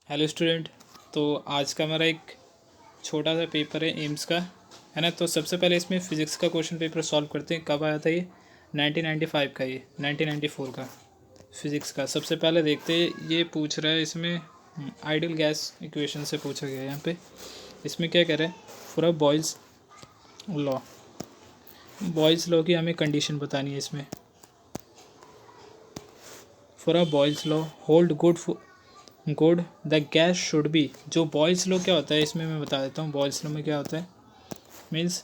Hello student. तो आज का हमारा एक छोटा सा पेपर है एम्स का, है ना। तो सबसे पहले इसमें फ़िज़िक्स का क्वेश्चन पेपर सॉल्व करते हैं। कब आया था ये? 1995 का, ये 1994 का फ़िज़िक्स का। सबसे पहले देखते हैं ये पूछ रहा है इसमें आइडियल गैस इक्वेशन से पूछा गया है यहाँ पे। इसमें क्या कह रहा है? फॉर अ बॉयल्स लॉ की हमें कंडीशन बतानी है इसमें। For a Boyle's law hold good the gas should be. जो बॉयल्स लॉ क्या होता है इसमें मैं बता देता हूँ। बॉयल्स लॉ में क्या होता है, मीन्स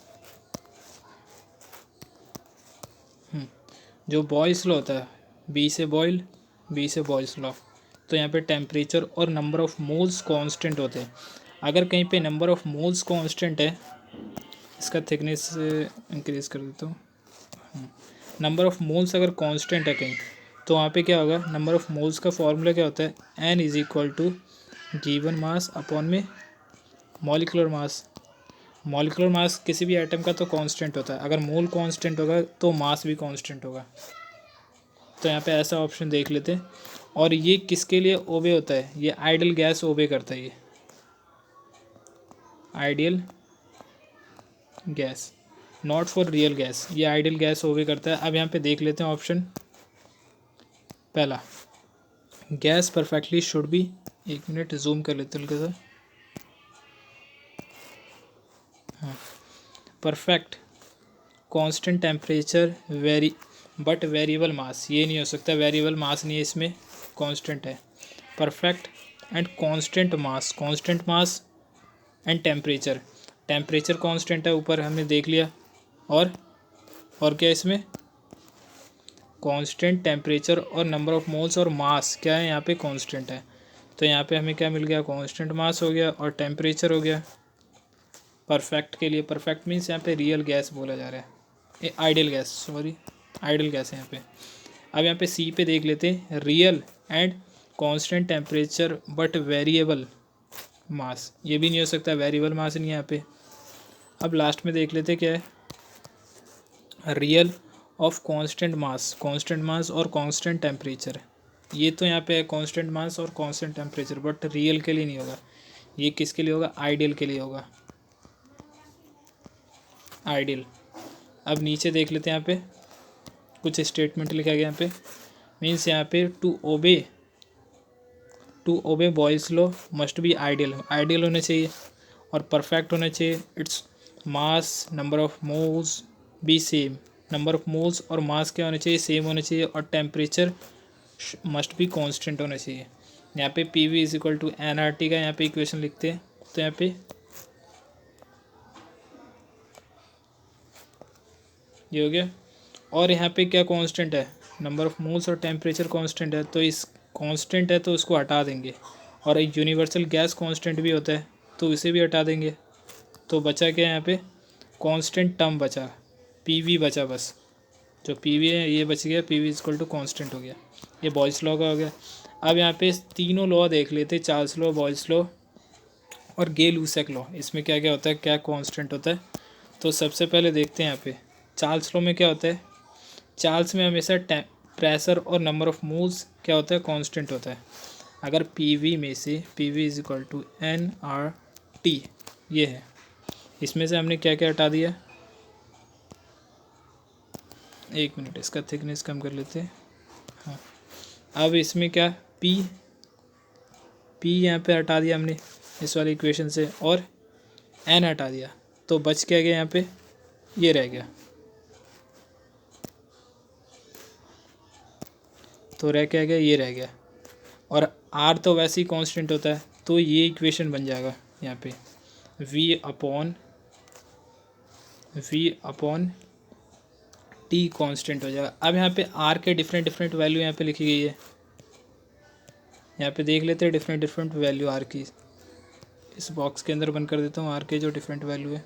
जो बॉयल्स लॉ होता है, बी से बॉयल्स लॉ। तो यहाँ पे टेम्परेचर और नंबर ऑफ़ मोल्स कांस्टेंट होते हैं। अगर कहीं पे नंबर ऑफ़ मोल्स कांस्टेंट है, इसका थिकनेस इंक्रीज़ कर देता हूँ। नंबर ऑफ़ मोल्स अगर कांस्टेंट है कहीं, तो वहाँ पे क्या होगा, नंबर ऑफ़ मोल्स का फॉर्मूला क्या होता है, n is equal to given mass upon में मॉलिकुलर मास। मॉलिकुलर मास किसी भी आइटम का तो कांस्टेंट होता है। अगर मोल कांस्टेंट होगा तो मास भी कांस्टेंट होगा। तो यहाँ पे ऐसा ऑप्शन देख लेते हैं। और ये किसके लिए ओबे होता है? ये आइडियल गैस ओबे करता है। ये ideal gas, not for real gas. ये आइडियल गैस ओबे करता है। अब यहाँ पे देख लेते हैं ऑप्शन पहला, गैस परफेक्टली शुड बी। एक मिनट जूम कर लेते हैं हल्का सा। हाँ, perfect constant temperature very but variable mass. ये नहीं हो सकता, वेरिएबल मास नहीं है इसमें, कांस्टेंट है। Perfect and constant mass and temperature. Temperature constant है, ऊपर हमने देख लिया। और क्या इसमें, कांस्टेंट टेम्परेचर और नंबर ऑफ मोल्स और मास क्या है यहाँ पे, कांस्टेंट है। तो यहाँ पे हमें क्या मिल गया, कांस्टेंट मास हो गया और टेम्परेचर हो गया। परफेक्ट के लिए, परफेक्ट मीन्स यहाँ पे रियल गैस बोला जा रहा है, ये ideal gas, sorry ideal gas है यहाँ पे। अब यहाँ पे सी पे देख लेते हैं, real and constant temperature but variable mass. ये भी नहीं हो सकता, वेरिएबल मास नहीं है यहाँ पे। अब लास्ट में देख लेते हैं क्या है, रियल ऑफ कांस्टेंट मास और कांस्टेंट टेम्परेचर। ये तो यहाँ पे है कांस्टेंट मास और कांस्टेंट टेम्परेचर, बट रियल के लिए नहीं होगा। ये किसके लिए होगा, आइडियल के लिए होगा, आइडियल। अब नीचे देख लेते हैं, यहाँ पे कुछ स्टेटमेंट लिखा गया यहाँ पे। मीन्स यहाँ पे to obey Boyle's law must be ideal होने चाहिए और परफेक्ट होना चाहिए। It's mass number of moles be same. Number of moles और मास क्या होना चाहिए, सेम होना चाहिए। और टेम्परेचर मस्ट बी कांस्टेंट होना चाहिए। यहाँ पे P V is equal to n R T का यहाँ पे इक्वेशन लिखते हैं। तो यहाँ पे ये हो गया। और यहाँ पे क्या कांस्टेंट है, नंबर ऑफ मोल्स और टेम्परेचर कांस्टेंट है। तो इस कांस्टेंट है तो उसको हटा देंगे। और एक यूनिवर्सल गैस कांस्टेंट भी होता है तो इसे भी हटा देंगे। तो बचा क्या यहाँ पे, कांस्टेंट टर्म बचा, पीवी बचा बस। जो पीवी है ये बच गया, PV is equal to constant हो गया। ये बॉयल्स लॉ का हो गया। अब यहाँ पे तीनों लॉ देख लेते, चार्ल्स लॉ, बॉयल्स लॉ और गे-लूसेक लॉ। इसमें क्या क्या होता है, क्या कांस्टेंट होता है। तो सबसे पहले देखते हैं यहाँ पे चार्ल्स लॉ में क्या होता है। चार्ल्स में हमेशा प्रेशर और नंबर ऑफ मोल्स क्या होता है, कांस्टेंट होता है। अगर पीवी में से PV is equal to n R T ये है, इसमें से हमने क्या क्या हटा दिया। एक मिनट, इसका थिकनेस कम कर लेते हैं। हाँ, अब इसमें क्या, पी यहाँ पे हटा दिया हमने इस वाली इक्वेशन से, और एन हटा दिया। तो बच क्या गया यहाँ पे, ये रह गया। तो रह क्या गया, ये रह गया। और आर तो वैसे ही कांस्टेंट होता है, तो ये इक्वेशन बन जाएगा यहाँ पे वी अपॉन टी कांस्टेंट हो जाएगा। अब यहाँ पे आर के डिफरेंट वैल्यू यहाँ पे लिखी गई है। यहाँ पे देख लेते हैं डिफरेंट वैल्यू आर की। इस बॉक्स के अंदर बंद कर देता हूँ आर के जो डिफरेंट वैल्यू है।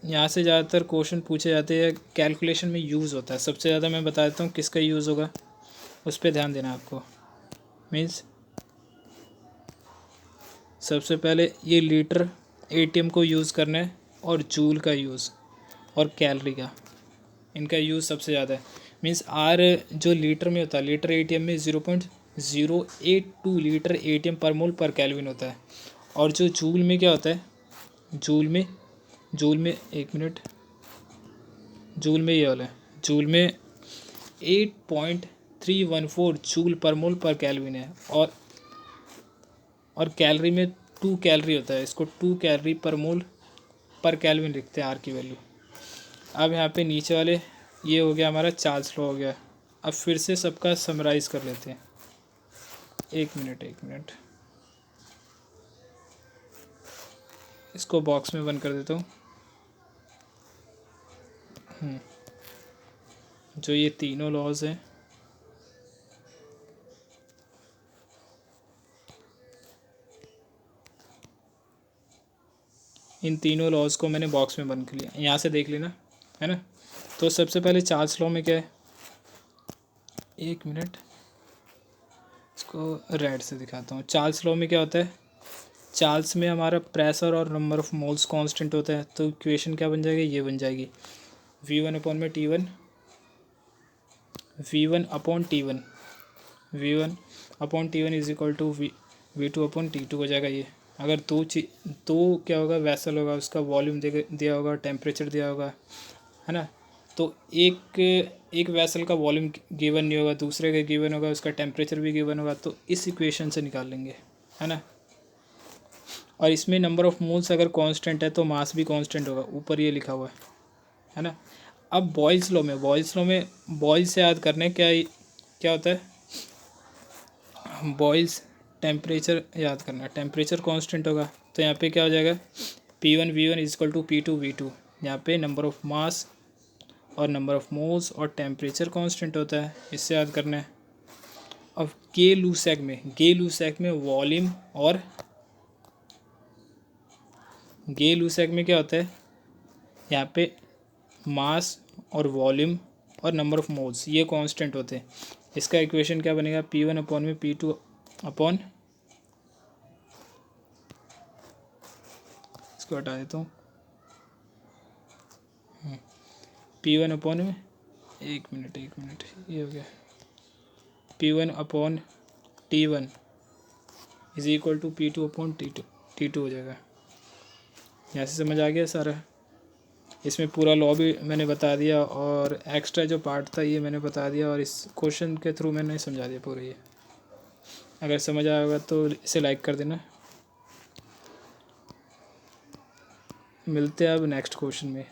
यहाँ से ज़्यादातर क्वेश्चन पूछे जाते हैं, कैलकुलेशन में यूज़ होता है। सबसे ज़्यादा मैं बता देता हूँ किसका यूज़ होगा, उस पर ध्यान देना आपको। मीन्स सबसे पहले ये लीटर एटीएम को यूज़ करना है, और जूल का यूज़ और कैलोरी का, इनका यूज़ सबसे ज़्यादा है। मीन्स आर जो लीटर में होता है, लीटर एटीएम में 0.082 लीटर एटीएम पर मोल पर केल्विन होता है। और जो जूल में क्या होता है, जूल में 1 मिनट, जूल में ये वाला है, जूल में 8.314 जूल पर मोल पर केल्विन है। और कैलोरी में 2 कैलोरी होता है, इसको 2 कैलोरी पर मोल पर केल्विन लिखते हैं आर की वैल्यू। अब यहाँ पे नीचे वाले ये हो गया हमारा चार्ल्स लॉ हो गया। अब फिर से सबका समराइज़ कर लेते हैं। एक मिनट, इसको बॉक्स में बंद कर देता हूँ। जो ये तीनों लॉज हैं, इन तीनों लॉज को मैंने बॉक्स में बंद कर लिया, यहाँ से देख लेना, है ना। तो सबसे पहले चार्ल्स लॉ में क्या है, 1 मिनट, इसको रेड से दिखाता हूँ। चार्ल्स लॉ में क्या होता है, चार्ल्स में हमारा प्रेशर और नंबर ऑफ मोल्स कांस्टेंट होता है। तो इक्वेशन क्या बन जाएगी, ये बन जाएगी V1 अपॉन में T1, V1 upon T1, V1 upon T1 is equal to V2 upon T2 हो जाएगा। ये अगर दो क्या होगा, वैसल होगा, उसका वॉल्यूम दिया होगा, टेम्परेचर दिया होगा, है ना। तो एक वैसल का वॉल्यूम गिवन नहीं होगा, दूसरे का गिवन होगा, उसका टेम्परेचर भी गिवन होगा, तो इस इक्वेशन से निकाल लेंगे, है ना। और इसमें नंबर ऑफ़ मोल्स अगर कांस्टेंट है तो मास भी कांस्टेंट होगा, ऊपर ये लिखा हुआ है ना। अब बॉयल्स लॉ में बॉयल्स से याद करने क्या होता है, बॉयल्स टेम्परेचर याद करना, टेम्परेचर कांस्टेंट होगा। तो यहाँ पे क्या हो जाएगा, P1 V1 is equal to P2 V2। यहाँ पे नंबर ऑफ़ मास और नंबर ऑफ़ मोल्स और टेम्परेचर कांस्टेंट होता है, इससे याद करना है। अब गे लूसेक में वॉल्यूम और गे लूसेक में क्या होता है, यहाँ पे मास और वॉल्यूम और नंबर ऑफ़ मोल्स ये कांस्टेंट होते हैं। इसका इक्वेशन क्या बनेगा, P1 अपॉन में P2 अपॉन, इसको हटा देता हूँ, P1 अपॉन में, एक मिनट, ये हो गया, P1 upon T1 is equal to P2 upon T2 हो जाएगा। यहाँ से समझ आ गया सारा। इसमें पूरा लॉ भी मैंने बता दिया और एक्स्ट्रा जो पार्ट था ये मैंने बता दिया, और इस क्वेश्चन के थ्रू मैंने समझा दिया पूरा ये। अगर समझ आया होगा तो इसे लाइक कर देना। मिलते हैं अब नेक्स्ट क्वेश्चन में।